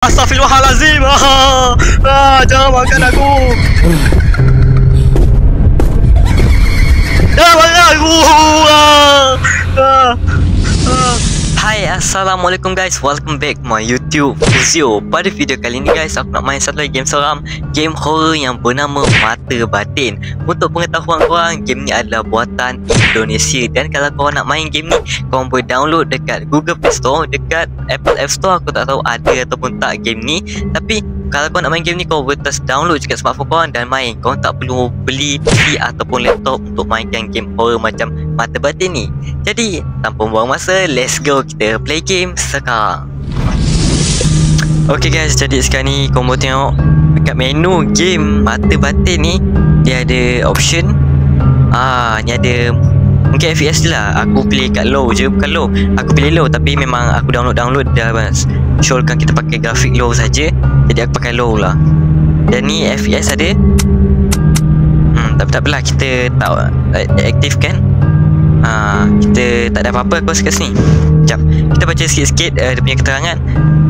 Astaghfirullahalazim. Jangan makan aku. Jangan makan aku. Hai, assalamualaikum guys. Welcome back my YouTube video. Pada video kali ni guys, aku nak main satu lagi game seram, game horror yang bernama Mata Batin. Untuk pengetahuan korang, game ni adalah buatan Indonesia. Dan kalau korang nak main game ni, korang boleh download dekat Google Play Store, dekat Apple App Store. Aku tak tahu ada ataupun tak game ni. Tapi kalau korang nak main game ni, korang boleh terus download dekat smartphone korang dan main. Korang tak perlu beli PC ataupun laptop untuk mainkan game horror macam Mata Batin ni. Jadi tanpa buang masa, let's go, kita play game sekarang. Okay guys, jadi sekarang ni korang boleh tengok dekat menu game Mata Batin ni, dia ada option. Ni ada mungkin FPS je lah. Aku pilih kat low je, bukan low. Aku pilih low tapi memang aku download dah showkan kita pakai grafik low saja. Jadi aku pakai low lah. Dan ni FPS ada. Tapi tak apalah, kita tak aktifkan. Kita tak ada apa-apa aku rasa kat sini. Sekejap, kita baca sikit-sikit dia punya keterangan.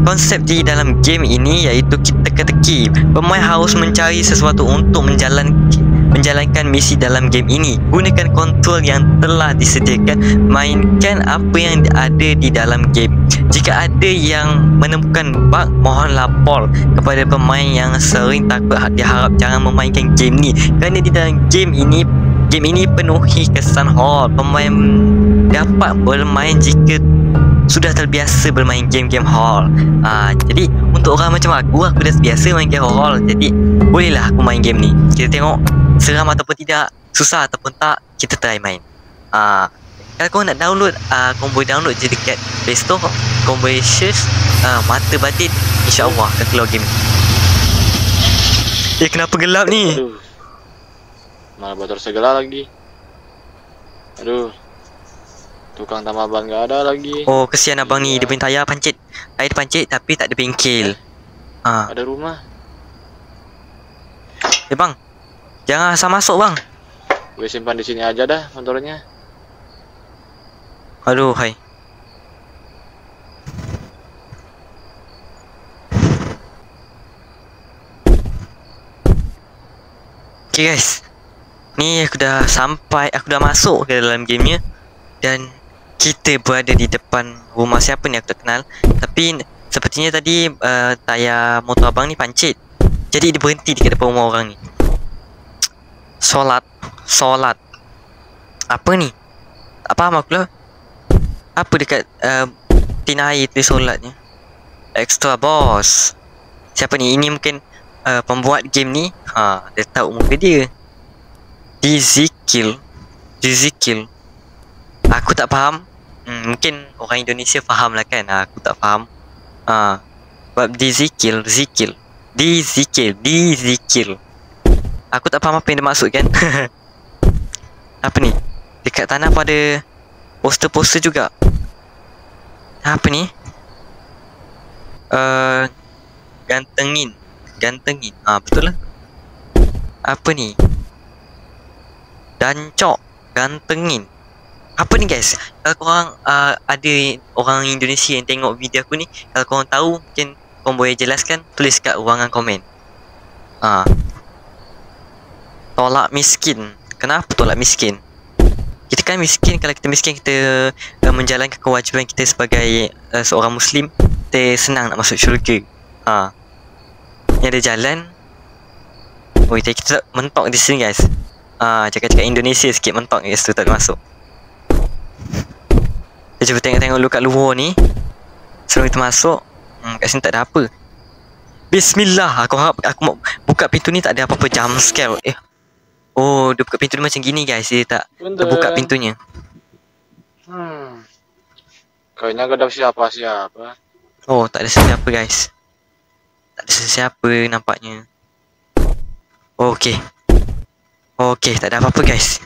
Konsep di dalam game ini iaitu kita teka-teki. Pemain harus mencari sesuatu untuk menjalankan misi dalam game ini. Gunakan kontrol yang telah disediakan. Mainkan apa yang ada di dalam game. Jika ada yang menemukan bug, mohon lapor kepada pemain yang sering takut. Diharap jangan memainkan game ni, kerana di dalam game ini penuhi kesan horror. Pemain dapat bermain jika sudah terbiasa bermain game-game horror. Jadi untuk orang macam aku dah biasa main game horror. Jadi bolehlah aku main game ni. Kita tengok seram ataupun tidak, susah ataupun tak, kita try main. Kalau korang nak download, korang boleh download je dekat Play Store. Korang boleh search Mata Batin, InsyaAllah akan keluar game ni. Kenapa gelap ni? Aduh, malah motor segala lagi. Aduh, tukang tambah ban gak ada lagi. Oh, kesian abang ni, dia punya tayar pancit. Tayar pancit tapi tak ada bengkel. Ada rumah. Bang, jangan asal masuk bang. Gue simpan di sini aja dah motornya. Aduh, hai. Okay guys, ni aku dah sampai, aku dah masuk ke dalam gamenya. Dan kita berada di depan rumah siapa ni aku tak kenal. Tapi sepertinya tadi tayar motor abang ni pancit. Jadi dia berhenti dekat depan rumah orang ni. Solat. Apa ni? Tak faham aku lah. Apa dekat tina air tu solatnya? Extra boss. Siapa ni? Ini mungkin pembuat game ni. Dia tahu muka dia. Dizikil. Aku tak faham. Mungkin orang Indonesia faham lah kan. Aku tak faham. Sebab Dizikil. Aku tak faham apa yang dia maksudkan. Apa ni? Dekat tanah pun ada poster-poster juga. Apa ni? Gantengin. Betul lah. Apa ni? Dancok. Gantengin. Apa ni guys? Kalau korang ada orang Indonesia yang tengok video aku ni, kalau korang tahu, mungkin korang boleh jelaskan. Tulis kat ruangan komen. Tolak miskin. Kenapa tolak miskin? Kita kan miskin. Kalau kita miskin, kita menjalankan kewajipan kita sebagai seorang Muslim, kita senang nak masuk syurga. Ni ada jalan. Kita mentok di sini guys. Cakap-cakap Indonesia sikit, mentok guys tu, tak boleh masuk. Kita cuba tengok-tengok dulu kat luar ni sebelum kita masuk. Kat sini tak ada apa. Bismillah. Aku harap aku buka pintu ni tak ada apa-apa jump scare. Oh, dia buka pintu ni macam gini guys. Dia tak terbuka pintunya. Kayaknya gak ada siapa-siapa. Oh, tak ada siapa guys. Tak ada siapa nampaknya. Okay, tak ada apa-apa guys.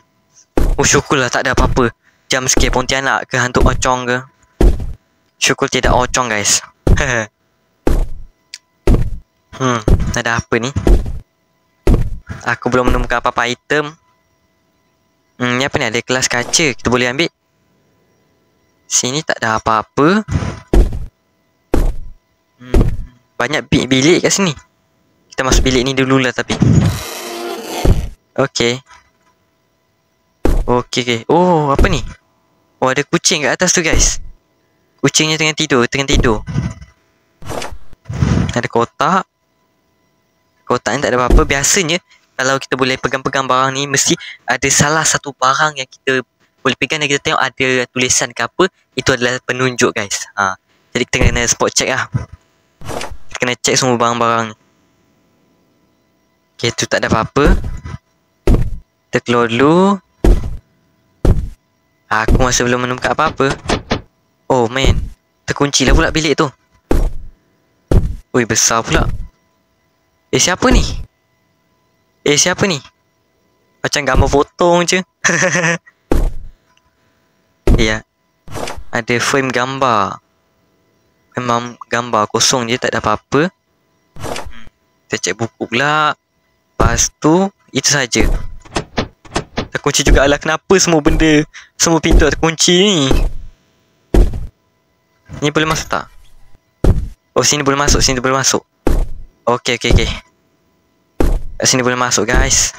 Syukurlah tak ada apa-apa. Jump scare Pontianak ke hantu ocong ke. Syukur tidak ocong guys. Tak ada apa ni. Aku belum menemukan apa-apa item. Ni apa ni? Ada kelas kaca, kita boleh ambil. Sini tak ada apa-apa. Banyak bilik kat sini. Kita masuk bilik ni dululah tapi. Okay. Okay. Oh, apa ni? Oh, ada kucing kat atas tu guys. Kucingnya tengah tidur. Ada kotak. Kotak ni tak ada apa-apa. Biasanya kalau kita boleh pegang-pegang barang ni, mesti ada salah satu barang yang kita boleh pegang dan kita tengok ada tulisan ke apa. Itu adalah penunjuk guys. Jadi kita kena spot check lah. Kita kena check semua barang-barang. Okay, tu tak ada apa-apa. Kita keluar dulu. Aku masih belum menemukan apa-apa. Oh man, terkunci lah pula bilik tu. Ui, besar pula. Siapa ni? Macam gambar potong je. Ya. Ada frame gambar. Memang gambar kosong je, tak ada apa-apa. Kita cek buku pula. Lepas tu, itu saja. Terkunci juga lah. Kenapa semua benda, semua pintu terkunci ni? Ni boleh masuk tak? Oh, sini boleh masuk. Okay. Kat sini boleh masuk guys.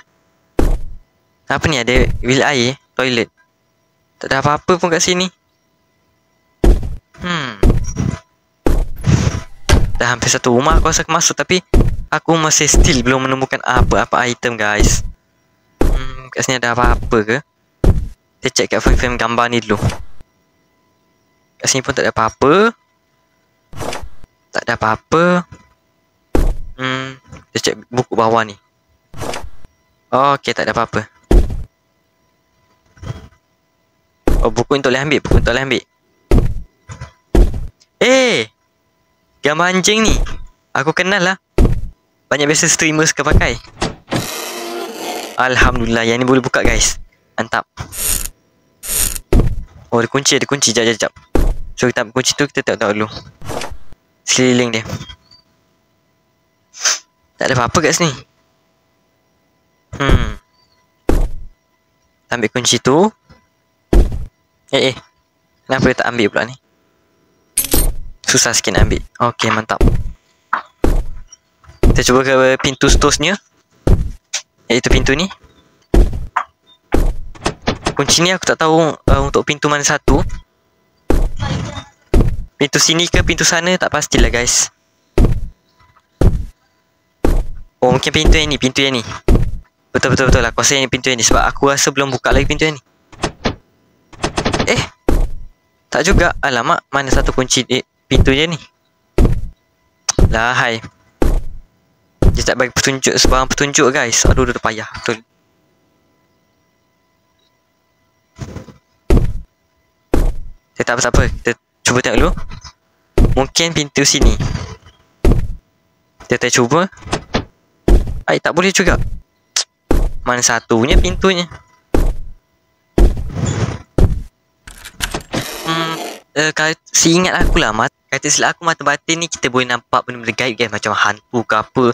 Apa ni, ada bilik air, toilet. Tak ada apa-apa pun kat sini. Dah hampir satu rumah aku rasa aku masuk, tapi aku masih still belum menemukan apa-apa item guys. Kat sini ada apa-apa ke? Kita check kat frame gambar ni dulu. Kat sini pun tak ada apa-apa. Kita check buku bawah ni. Okay, tak ada apa-apa. Oh, buku ni tak boleh ambil. Gambar anjing ni aku kenal lah. Banyak biasa streamer suka pakai. Alhamdulillah, yang ni boleh buka guys. Mantap. Oh, ada kunci. Sekejap. So kita ambil kunci tu, kita tengok dulu sekeliling dia. Tak ada apa-apa kat sini. Ambil kunci tu. Kenapa dia tak ambil pula ni? Susah sikit nak ambil. Okay, mantap. Kita cuba ke pintu seterusnya, iaitu pintu ni. Kunci ni aku tak tahu untuk pintu mana satu. Pintu sini ke pintu sana tak pastilah guys. Oh, mungkin pintu yang ni. Betul lah. Aku rasa yang pintu yang ni, sebab aku rasa belum buka lagi pintu yang ni. Tak juga. Alamak, mana satu kunci pintu je ni. Lahai. Dia tak bagi petunjuk, sebarang petunjuk guys. Aduh, dah payah betul. Tak apa. Kita cuba tengok dulu. Mungkin pintu sini. Kita cuba. Tak boleh juga. Mana satunya pintunya? Kalau seingat aku lah, kata silap aku, mata batin ni kita boleh nampak benda-benda gaib guys, macam hantu ke apa.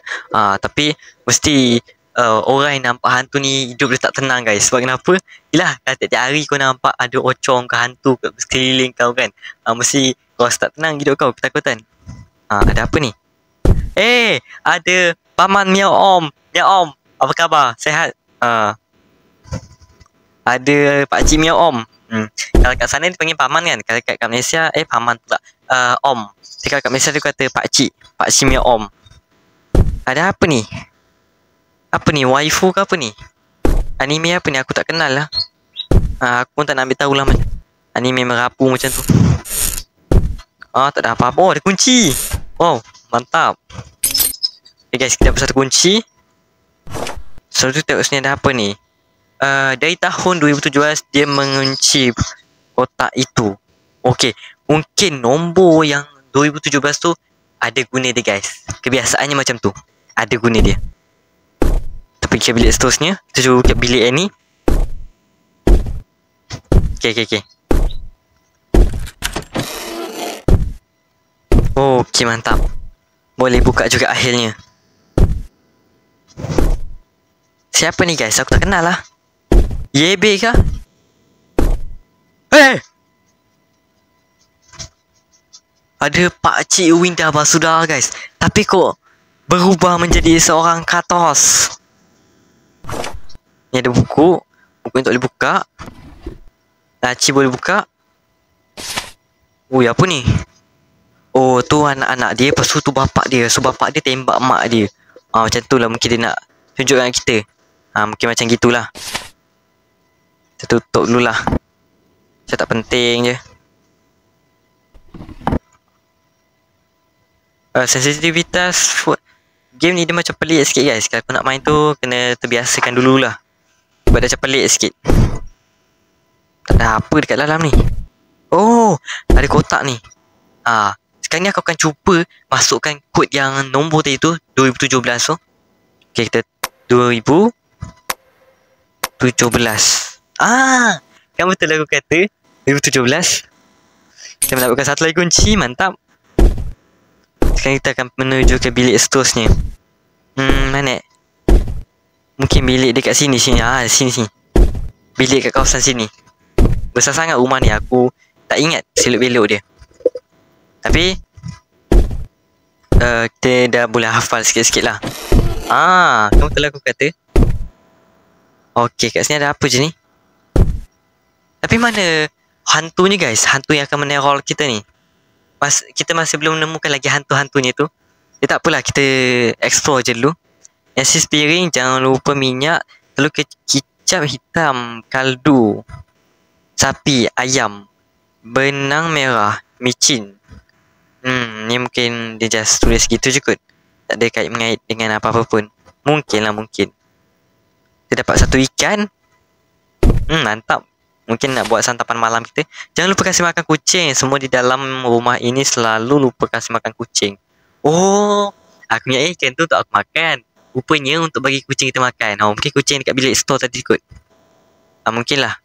Tapi mesti orang yang nampak hantu ni hidup dia tak tenang guys. Sebab kenapa? Yelah, tiap-tiap hari kau nampak ada ocong ke hantu ke sekeliling kau kan. Mesti kau rasa tak tenang hidup kau, ketakutan. Ada apa ni? Ada paman Miao Om. Apa khabar? Sehat? Ada pakcik Miao Om. Kalau kat sana dia panggil paman kan. Kalau kat Malaysia paman pula. Om. Kalau kat Malaysia dia kata pakcik Miao Om. Ada apa ni? Apa ni? Waifu ke apa ni? Anime apa ni? Aku tak kenal lah. Aku pun tak nak ambil tahu lah macam anime merapu macam tu. Tak ada apa-apa. Oh, ada kunci. Wow, mantap. Okay guys, kita dapat satu kunci. So tu tengok sini ada apa ni. Dari tahun 2017 dia mengunci kotak itu. Okay, mungkin nombor yang 2017 tu ada guna dia guys. Kebiasaannya macam tu, ada guna dia. Tapi ke bilik seterusnya. Kita cuba buka bilik yang ni. Okay. Okay, mantap. Boleh buka juga akhirnya. Siapa ni guys? Aku tak kenal lah. Yebe kah? Ada Pakcik Winda Basuda guys. Tapi kok berubah menjadi seorang Kratos. Ni ada buku. Buku ni tak boleh buka. Laci boleh buka. Ui, apa ni? Oh, tu anak-anak dia. Lepas tu bapak dia. So bapak dia tembak mak dia. Macam tu lah mungkin dia nak tunjukkan kita. Mungkin macam gitulah. Kita tutup dulu lah. Macam tak penting je. Sensitivitas game ni dia macam pelik sikit guys. Kalau aku nak main tu kena terbiasakan dululah. Sebab dia macam pelik sikit. Tak ada apa dekat dalam ni. Oh, ada kotak ni. Sekarang ni aku akan cuba masukkan kod yang nombor tadi tu 2017 tu. Okay, kita 2017. Kan betul aku kata 2017. Kita mendapatkan satu lagi kunci. Mantap. Sekarang kita akan menuju ke bilik seterusnya. Mana? Mungkin bilik dekat sini. Sini. Bilik kat kawasan sini. Besar sangat rumah ni. Aku tak ingat selok-belok dia. Tapi kita dah boleh hafal sikit-sikit lah. Kamu telah aku kata. Okay, kat sini ada apa je ni? Tapi mana hantunya guys? Hantu yang akan meneror kita ni. Kita masih belum menemukan lagi hantu-hantunya tu. Tak apalah, kita explore je dulu. Nasi piring, jangan lupa minyak, telur kicap hitam, kaldu sapi, ayam, benang merah, micin. Ni mungkin dia just tulis gitu je kot. Tak ada kait-mengait dengan apa-apa pun. Mungkin. Kita dapat satu ikan. Mantap. Mungkin nak buat santapan malam kita. Jangan lupa kasih makan kucing. Semua di dalam rumah ini selalu lupa kasih makan kucing. Oh, aku punya ikan tu untuk aku makan. Rupanya untuk bagi kucing kita makan. Mungkin kucing dekat bilik store tadi kot. Mungkin lah.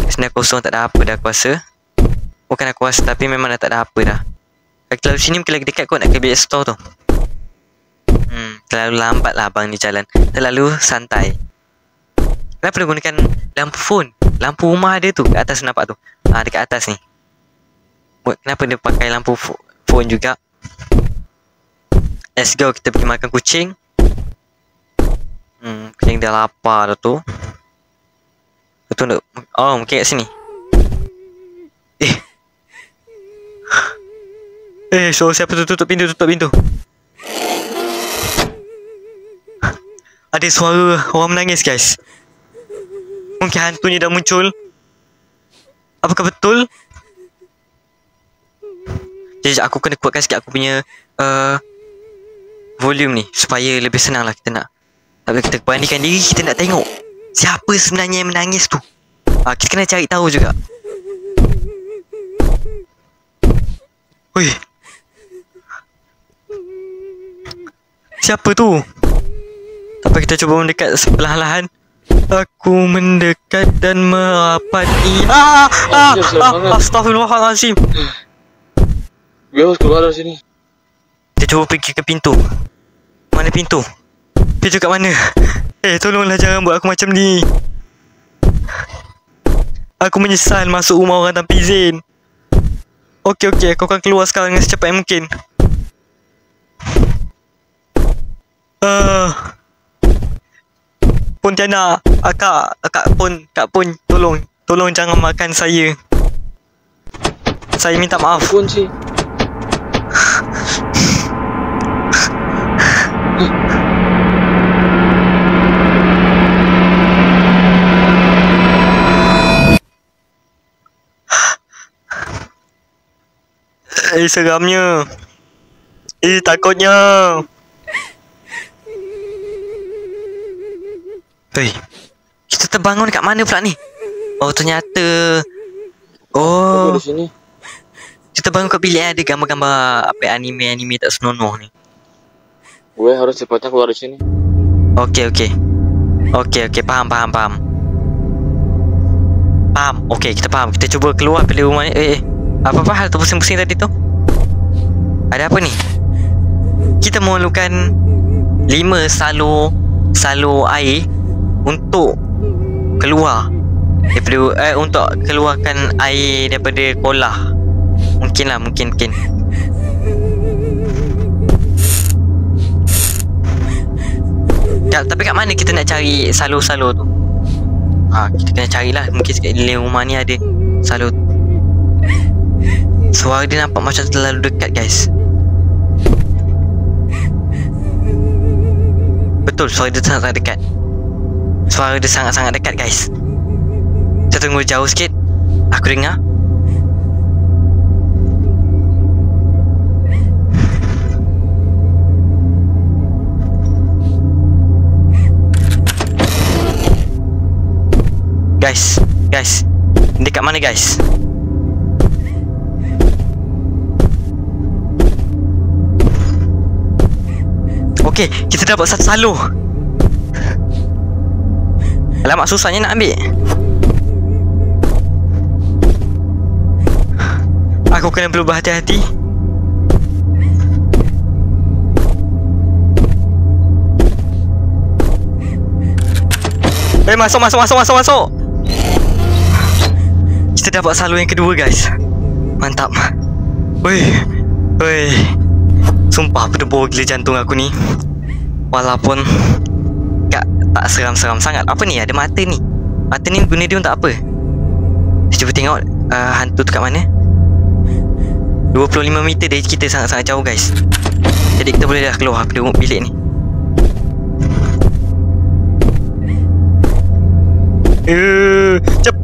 Sebenarnya kosong, tak ada apa dah aku rasa. Bukan aku rasa, tapi memang dah tak ada apa dah. Kalau kita lalu sini mungkin lagi dekat kot nak ke bilik store tu. Terlalu lambat lah abang ni jalan. Terlalu santai. Kenapa dia gunakan lampu phone? Lampu rumah ada tu. Kat atas nampak tu. Dekat atas ni. Kenapa dia pakai lampu phone juga? Let's go. Kita pergi makan kucing. Kucing dah lapar dah tu. Betul tak? Mungkin kat sini. So siapa tu tutup pintu? Ada suara orang menangis guys. Mungkin hantunya dah muncul. Apakah betul? Jadi aku kena kuatkan sikit aku punya volume ni supaya lebih senang lah kita nak. Tapi kita bandingkan diri, kita nak tengok siapa sebenarnya yang menangis tu. Kita kena cari tahu juga. Oi, siapa tu? Tapi kita cuba mendekat perlahan-lahan. Aku mendekat dan merapati. Astaghfirullahaladzim. Biar keluar dari sini. Kita cuba pergi ke pintu. Mana pintu? Pintu kat mana? Tolonglah, jangan buat aku macam ni. Aku menyesal masuk rumah orang tanpa izin. Okey, aku akan keluar sekarang dengan secepat yang mungkin. Pontianak, Kak Pon, tolong jangan makan saya. Saya minta maaf. Kunci. Seramnya. Takutnya. Kita terbangun kat mana pula ni? Ternyata. Di sini. Kita bangun kat bilik ada gambar-gambar apa anime tak senonoh ni. Gue harus cepatnya keluar dari sini. Okey, faham. Okey, kita faham. Kita cuba keluar dari rumah ni. Apa hal tu pusing-pusing tadi tu? Ada apa ni? Kita memerlukan 5 salur air untuk keluar daripada untuk keluarkan air daripada kolah. Mungkin. Ya, tapi kat mana kita nak cari salo-salo tu? Kita kena carilah. Mungkin kat dalam rumah ni ada salo. Suara dia nampak macam terlalu dekat, guys. Betul, suara dia sangat-sangat dekat. Suara dia sangat-sangat dekat, guys. Kita tunggu jauh sikit. Aku dengar. Guys, dekat mana, guys? Okey, kita dapat satu salo. Alamak, susahnya nak ambil. Aku kena perlu berhati-hati. Masuk. Kita dapat salo yang kedua, guys. Mantap. Woi. Sumpah berdebur gila jantung aku ni. Walaupun tak seram-seram sangat. Apa ni? Ada mata ni. Mata ni guna dia untuk apa? Cuba tengok hantu tu kat mana. 25 meter dari kita, sangat-sangat jauh, guys. Jadi kita boleh dah keluar dari bilik ni.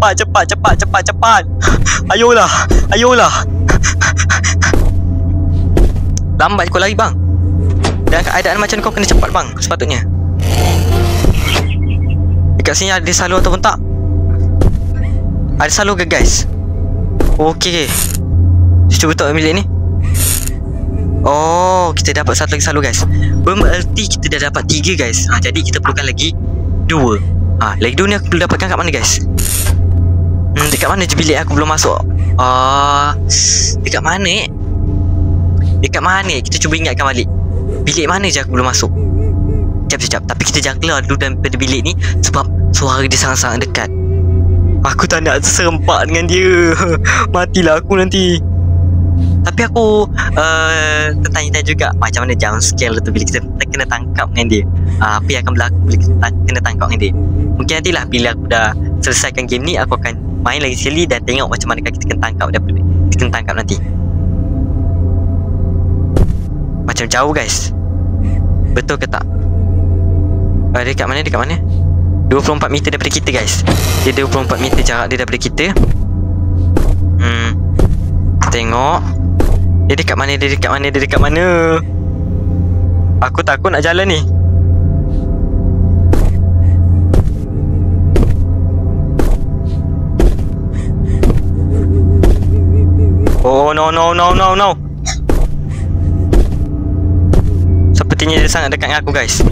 Cepat. Ayolah. Lambat kau lari, bang. Dalam keadaan macam kau kena cepat, bang. Sepatutnya. Dekat sini ada salo ataupun tak? Ada salo ke, guys? Okey. Cuba tengok bilik ni. Oh, kita dapat satu lagi salo, guys. Berarti kita dah dapat 3, guys. Jadi kita perlukan lagi 2. Lagi 2 ni aku perlu dapatkan kat mana, guys? Dekat mana je bilik aku belum masuk? Dekat mana? Kita cuba ingatkan balik. Bilik mana je aku belum masuk? Sekejap. Tapi kita jangan keluar dulu daripada bilik ni, sebab suara dia sangat-sangat dekat. Aku tak nak serempak dengan dia. Matilah aku nanti. Tapi aku tertanya-tanya juga macam mana jump scare tu bila kita kena tangkap dengan dia. Apa yang akan berlaku bila kita kena tangkap dengan dia. Mungkin nantilah bila aku dah selesaikan game ni, aku akan main lagi sekali dan tengok macam mana kita kena tangkap nanti. Macam jauh, guys. Betul ke tak? Dekat mana? 24 meter daripada kita, guys. Dia 24 meter jarak dia daripada kita. Tengok. Dia dekat mana? Aku takut nak jalan ni. Oh, no. Sepertinya dia sangat dekat dengan aku, guys.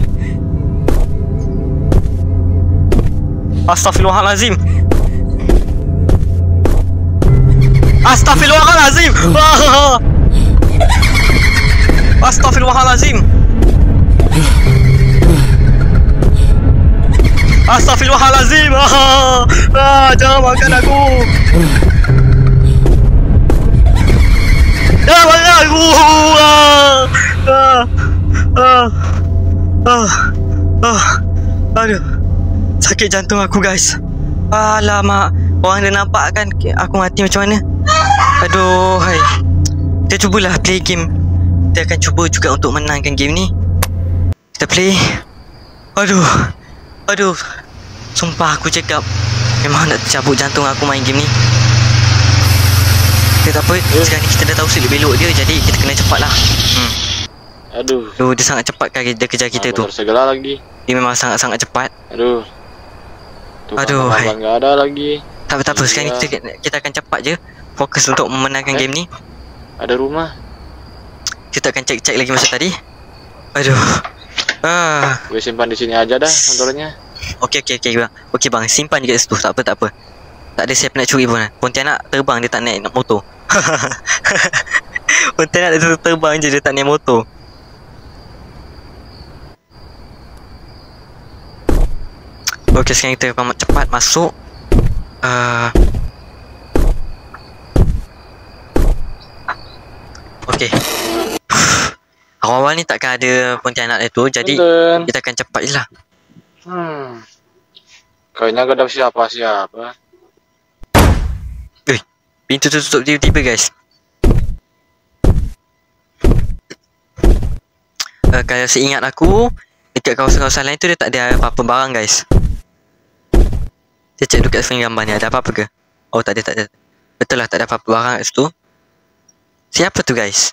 Astaghfirullahalazim. Astaghfirullahalazim. Jangan makan aku. Aduh, sakit jantung aku, guys. Alamak, orang dah nampak kan aku mati macam mana. Aduh, hai. Kita cubalah play game. Kita akan cuba juga untuk menangkan game ni. Kita play. Aduh. Sumpah aku cakap memang nak cabut jantung aku main game ni. Okay, tak apa. Sekarang ni kita dah tahu sudut belok dia, jadi kita kena cepat lah. Aduh, dia sangat cepat kan dia kejar kita tu. Segala lagi. Dia memang sangat-sangat cepat. Aduh, hai. Enggak ada lagi. Tak apa. Sekarang ni kita akan cepat je. Fokus untuk memenangkan game ni. Ada rumah. Kita akan cek lagi macam tadi. Aduh. Gue simpan di sini aja dah motornya. Okey bang. Okey bang, simpan juga situ. Tak apa. Tak ada siapa nak curi pun. Pontianak terbang, dia tak naik motor. Pontianak dia terbang je, dia tak naik motor. Okey, sekarang kita cepat masuk. Okey. Awal-awal ni takkan ada Pontianak tu, jadi kita akan cepat je lah. Kayaknya gak ada siapa-siapa. Pintu tutup tiba-tiba guys. Kalau seingat aku, dekat kawasan-kawasan lain tu dia tak ada apa-apa barang guys. Saya cek dekat screen gambar ni, ada apa-apa ke? Oh tak ada. Betul lah, tak ada apa-apa barang kat situ. Siapa tu guys?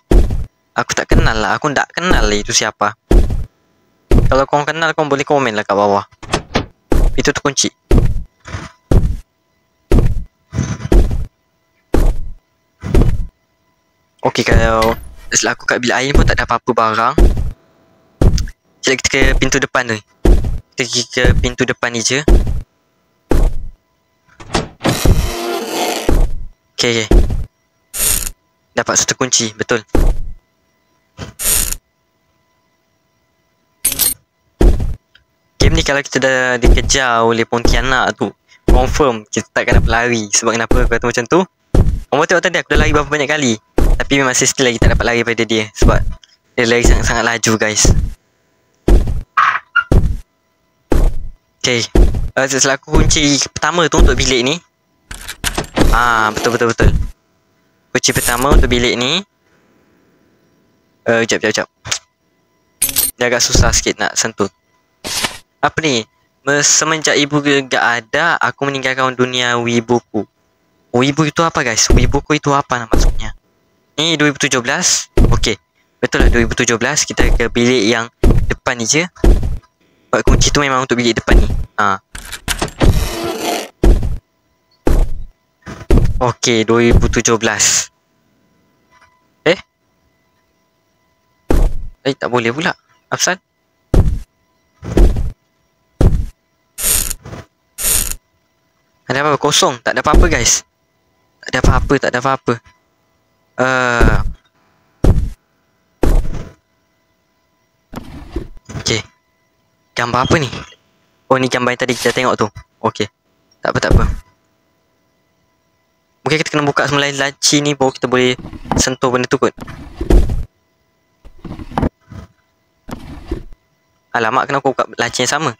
Aku tak kenal lah, aku tak kenal lah itu siapa. Kalau korang kenal, korang boleh komen lah kat bawah. Itu terkunci. Okey, kalau setelah aku kat bilik air pun tak ada apa-apa barang. Sekejap kita ke pintu depan tu. Kita pergi ke pintu depan ni je. Okay. Dapat satu kunci, betul. Game ni kalau kita dah dikejar oleh Pontianak tu, confirm kita takkan dapat lari. Sebab kenapa aku kata macam tu? Orang tengok tadi aku dah lari berapa banyak kali, tapi masih still lagi tak dapat lari pada dia. Sebab dia lari sangat-sangat laju guys. Okay, setelah aku kunci pertama tu untuk bilik ni. Betul. Kunci pertama untuk bilik ni. Sekejap. Dia agak susah sikit nak sentuh. Apa ni? Semenjak ibu gak ada, aku meninggalkan dunia wibuku. Wibu itu apa guys? Wibuku itu apa maksudnya? Ni 2017. Okey. Betul lah 2017. Kita ke bilik yang depan ni je. Sebab kunci tu memang untuk bilik depan ni. Okey, 2017. Tak boleh pula. Apasal? Ada apa-apa? Kosong. Tak ada apa-apa guys. Tak ada apa-apa. Okay. Gambar apa ni? Oh, ni gambar yang tadi kita tengok tu. Okay. Tak apa. Mungkin kita kena buka semula laci ni, baru kita boleh sentuh benda tu kot. Alamak, kenapa aku buka laci yang sama?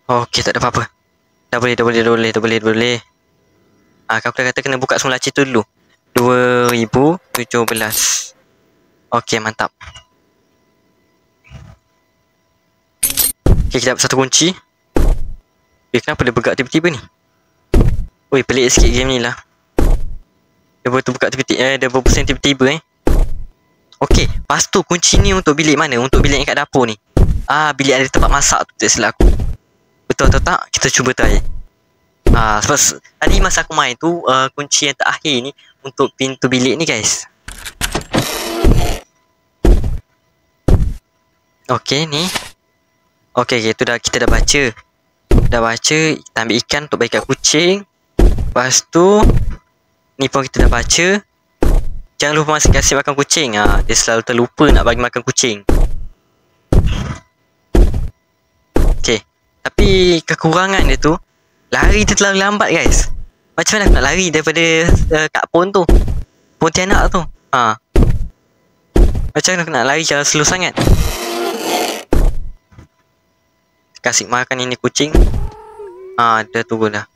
Okey, tak ada apa-apa. Dah boleh. Kau kata kena buka semua laci tu dulu. 2017. Okey, mantap. Okey, kita dapat satu kunci. Kenapa dia bergerak tiba-tiba ni? Oi, pelik sikit game ni lah. Dia buka tiba-tiba, dia berpusing tiba-tiba Okey, lepas tu kunci ni untuk bilik mana? Untuk bilik yang kat dapur ni. Bilik ada tempat masak tu, tak silap aku. Betul atau tak? Kita cuba try. Sebab tadi masa aku main tu, kunci yang terakhir ni untuk pintu bilik ni guys. Okey, ni. Okey, tu dah, kita dah baca. Kita ambil ikan untuk bagi kat kucing. Lepas tu ni pun kita dah baca. Jangan lupa masih kasih makan kucing. Dia selalu terlupa nak bagi makan kucing. Okay. Tapi kekurangan dia tu, lari dia terlalu lambat guys. Macam mana aku nak lari daripada Kak Pon tu, Pontianak tu. Macam mana aku nak lari cara slow sangat? Kasih makan ini kucing. Dah turun dah.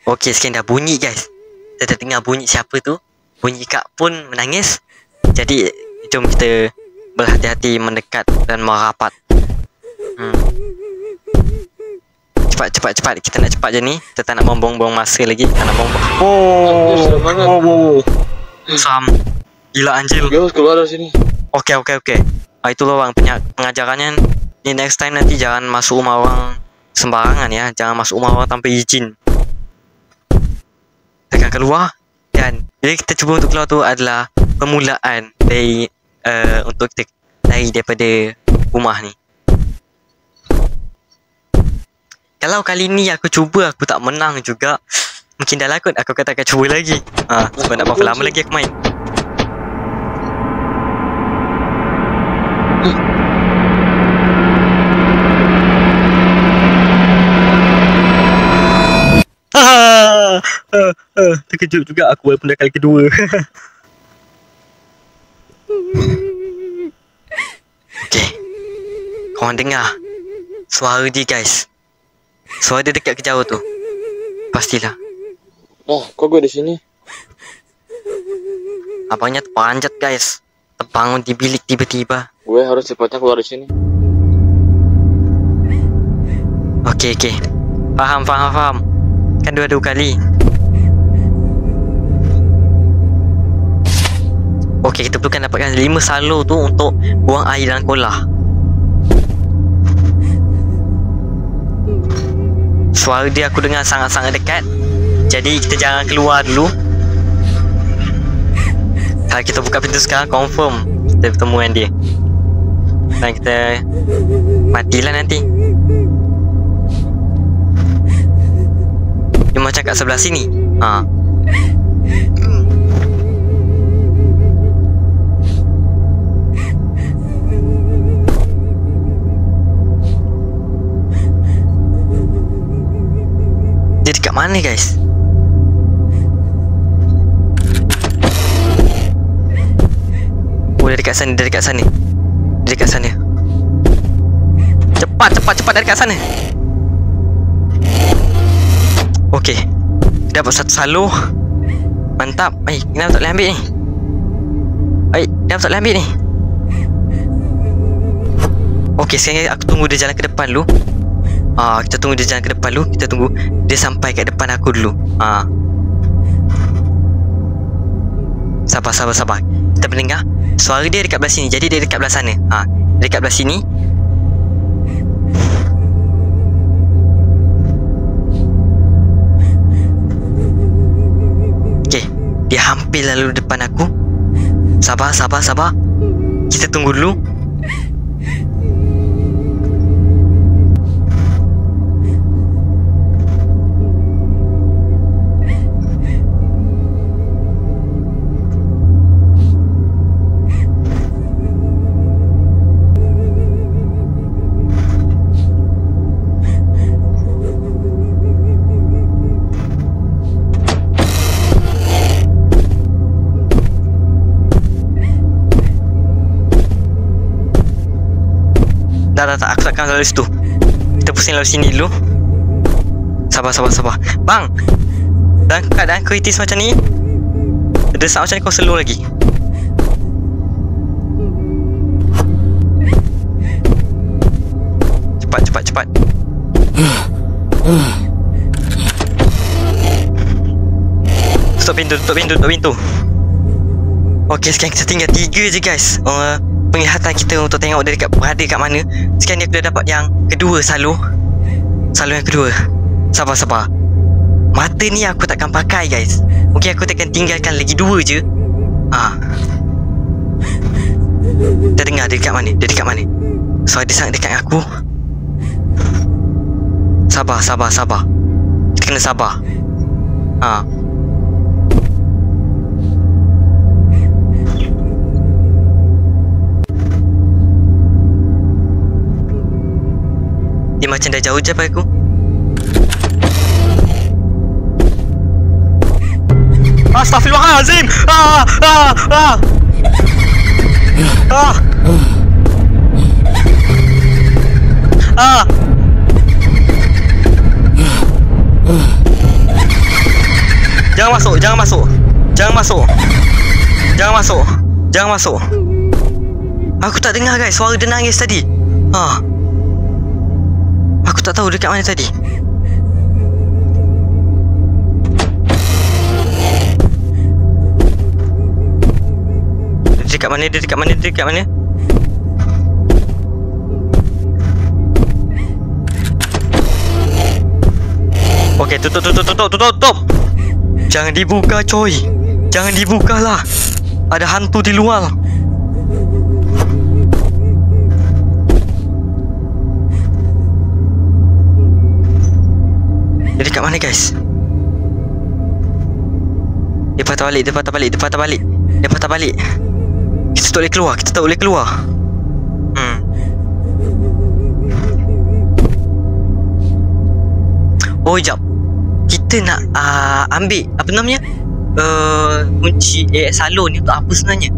Okay, sekian dah bunyi guys. Kita dah dengar bunyi siapa tu. Bunyi Kak Pon menangis. Jadi jom kita berhati-hati mendekat dan merapat. Cepat. Kita nak cepat je ni. Kita tak nak buang-buang masa lagi. Tak nak buang-buang. Sam. Gila anjir. Keluar dari sini. Okay. Itulah orang pengajarannya. Ni next time nanti jangan masuk rumah orang sembarangan ya. Jangan masuk rumah orang tanpa izin. Kita akan keluar. Dan bila kita cuba untuk keluar tu adalah permulaan dari untuk kita lari daripada rumah ni. Kalau kali ni aku cuba aku tak menang juga, mungkin dah lakut aku kata akan cuba lagi. Sebab nak berapa lama lagi aku main. Terkejut juga aku walaupun dah kali kedua. Korang dengar suara dia guys. Suara dia dekat ke jauh tu. Pastilah. Kok gue di sini? Abangnya terpanjat guys. Terbangun di bilik tiba-tiba. Gue harus cepatnya keluar di sini. Okey. Faham. Kan dua kali. Okey, kita perlukan dapatkan 5 salo tu untuk buang air dalam kolah. Suara dia aku dengar sangat-sangat dekat. Jadi kita jangan keluar dulu. Kalau kita buka pintu sekarang, confirm kita bertemu dengan dia. Dan kita matilah nanti. Dia macam kat sebelah sini. Dia dekat mana guys? Oh, dia dekat sana. Cepat dia dekat sana. Okey. Dapat satu salo. Mantap. Kenapa tak boleh ambil ni? Kenapa tak boleh ambil ni? Okey, sekarang aku tunggu dia jalan ke depan dulu. Kita tunggu dia jalan ke depan dulu. Kita tunggu dia sampai kat depan aku dulu. Sabar. Kita mendengar suara dia dekat belah sini. Jadi dia dekat belah sana. Dia dekat belah sini. Okey, dia hampir lalu depan aku. Sabar. Kita tunggu dulu. Tak, aku takkan lalu situ. Kita pusing lalu sini dulu. Sabar. Bang, dalam keadaan kritis macam ni, ada saat macam ni kau slow lagi. Cepat. Tutup pintu. Okey, sekarang kita tinggal 3 je guys. Penglihatan kita untuk tengok dia berada kat mana. Sekarang ni aku dah dapat yang kedua salo yang kedua. Sabar. Mata ni aku takkan pakai guys. Mungkin aku takkan tinggalkan lagi 2 je. Kita dengar dia dekat mana. Suara dia sangat dekat dengan aku. Sabar. Kita kena sabar. Dia macam dah jauh je pada aku. Astaghfirullahalazim. Jangan masuk. Aku tak dengar guys suara dia nangis tadi. Aku tak tahu dekat mana tadi. Dia dekat mana? Okey, tutup. Jangan dibuka coy. Jangan dibuka lah. Ada hantu di luar. Dia dekat mana guys? Dia patah balik. Kita tak boleh keluar. Oh jap. Kita nak ambil apa namanya? Kunci salon ni untuk apa sebenarnya?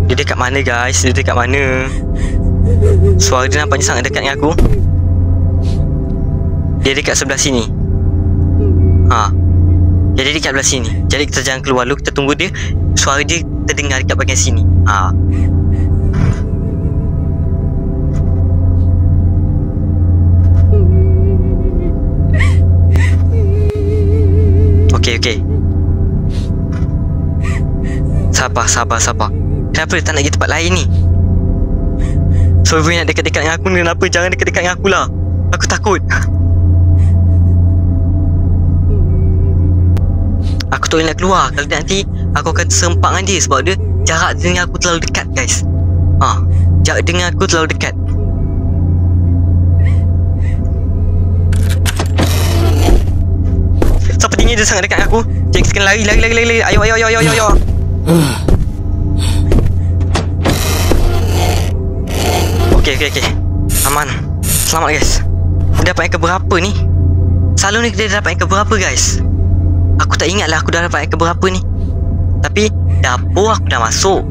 Dia dekat mana guys? Dia dekat mana? Suara dia nampaknya sangat dekat dengan aku. Dia dekat sebelah sini. Jadi dekat sebelah sini. Jadi kita jangan keluar dulu, kita tunggu dia. Suara dia terdengar dekat bahagian sini. Okay. Sabar. Kenapa dia tak nak pergi tempat lain ni? Survey nak dekat-dekat dengan aku ni. Kenapa? Jangan dekat-dekat dengan aku lah. Aku takut. Aku tak boleh nak keluar. Kalau nanti aku akan serempak dengan dia. Sebab dia jarak dengan aku terlalu dekat guys. Jarak dengan aku terlalu dekat. Sepertinya dia sangat dekat dengan aku. Jadi kita kena lari. Ayo. Okay. Aman. Selamat guys. Dia dapat yang keberapa ni? Selalu ni dia dapat yang keberapa guys? Aku tak ingat lah aku dah dapat yang keberapa ni. Tapi dapur aku dah masuk.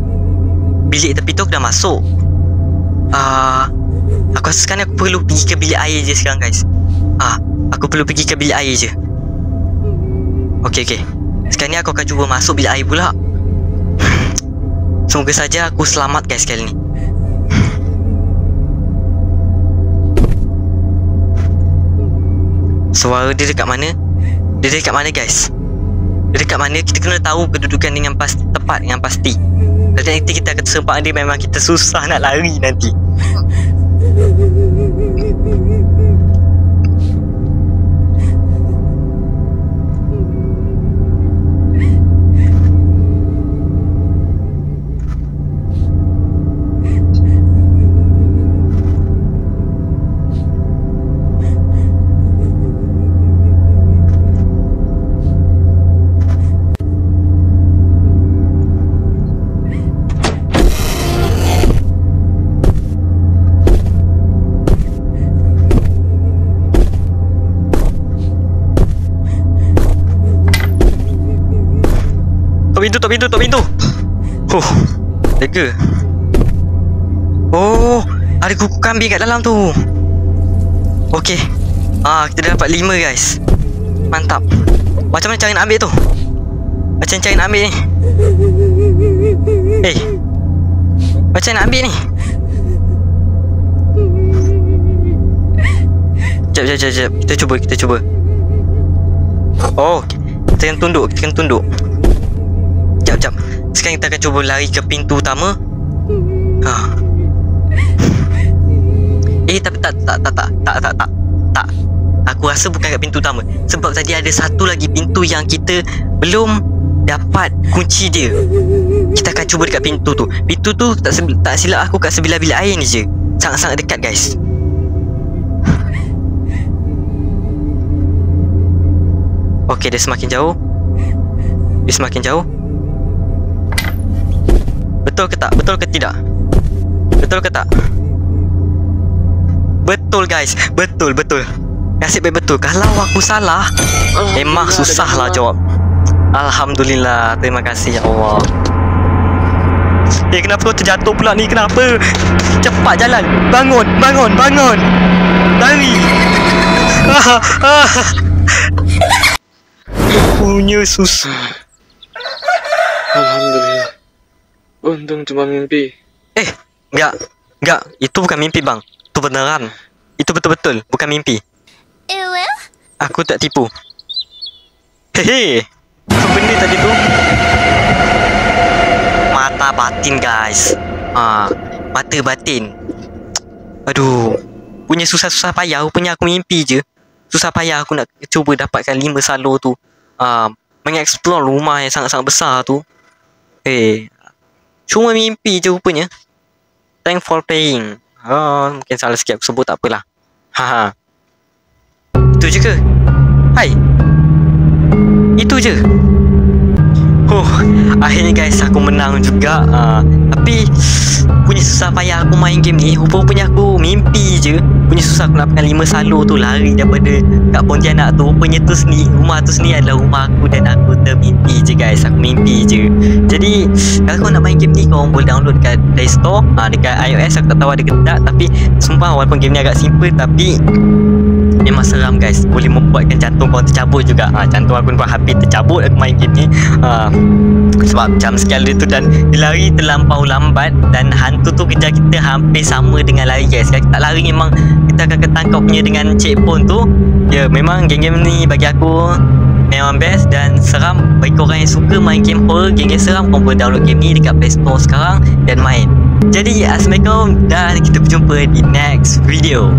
Bilik tepi tu aku dah masuk. Aku rasa sekarang aku perlu pergi ke bilik air je sekarang guys. Aku perlu pergi ke bilik air je. Okay. Sekarang ni aku akan cuba masuk bilik air pula. Semoga saja aku selamat guys kali ni. Suara dia dekat mana? Dia dekat mana guys? Dia dekat mana? Kita kena tahu kedudukan dengan tepat, dengan pasti. Nanti kita akan terserempak dia. Memang kita susah nak lari nanti. Tok pintu. Lega. Ada kuku kambing kat dalam tu. Okay. Kita dah dapat 5 guys. Mantap. Macam mana cara nak ambil tu? Macam cara nak ambil ni? Macam nak ambil ni? Sekejap. Kita cuba. Kita kena tunduk. Sekejap. Sekarang kita akan cuba lari ke pintu utama. Tapi tak. Aku rasa bukan kat pintu utama. Sebab tadi ada satu lagi pintu yang kita belum dapat kunci dia. Kita akan cuba dekat pintu tu. Pintu tu tak silap aku kat sebelah bilik air ni je. Sangat-sangat dekat guys. Okay, dia semakin jauh. Betul ke tidak? Betul guys. Betul. Nasib baik betul. Kalau aku salah, memang susah lah jawab. Alhamdulillah. Terima kasih ya Allah. Kenapa kau terjatuh pula ni? Kenapa? Cepat jalan. Bangun. Lari. Punya susah. Alhamdulillah. Untung cuma mimpi. Enggak. Itu bukan mimpi bang. Itu beneran. Itu betul-betul bukan mimpi. Aku tak tipu. Apa benda tadi tu? Mata batin guys. Mata batin. Aduh. Punya susah-susah payah. Rupanya aku mimpi je. Susah payah aku nak cuba dapatkan 5 salur tu. Mengeksplor rumah yang sangat-sangat besar tu. Cuma mimpi je rupanya. Thanks for playing. Mungkin salah sikit aku sebut, tak apalah. Itu je ke? Hai. Itu je. Akhirnya guys aku menang juga. Tapi punya susah payah aku main game ni. Rupanya aku mimpi je. Punya susah aku nak pegang 5 salur tu, lari daripada kat Pontianak tu. Rupanya tu sendiri, rumah tu sendiri adalah rumah aku. Dan aku termimpi je guys. Aku mimpi je. Jadi kalau kau nak main game ni, kau boleh download kat Play Store. Dekat iOS aku tak tahu ada ke tak. Tapi sumpah walaupun game ni agak simple, tapi memang seram guys. Boleh membuatkan jantung kau tercabut juga. Jantung aku pun hampir tercabut aku main game ni. Sebab jam scale dia tu dan dia lari terlampau lambat. Dan hantu tu kejar kita hampir sama dengan lari guys. Kalau kita tak lari memang kita akan ketangkap punya dengan checkpoint tu. Ya memang game-game ni bagi aku memang best dan seram. Bagi korang yang suka main game horror, game-game seram, kau boleh download game ni dekat Play Store sekarang dan main. Jadi Assalamualaikum dan kita berjumpa di next video.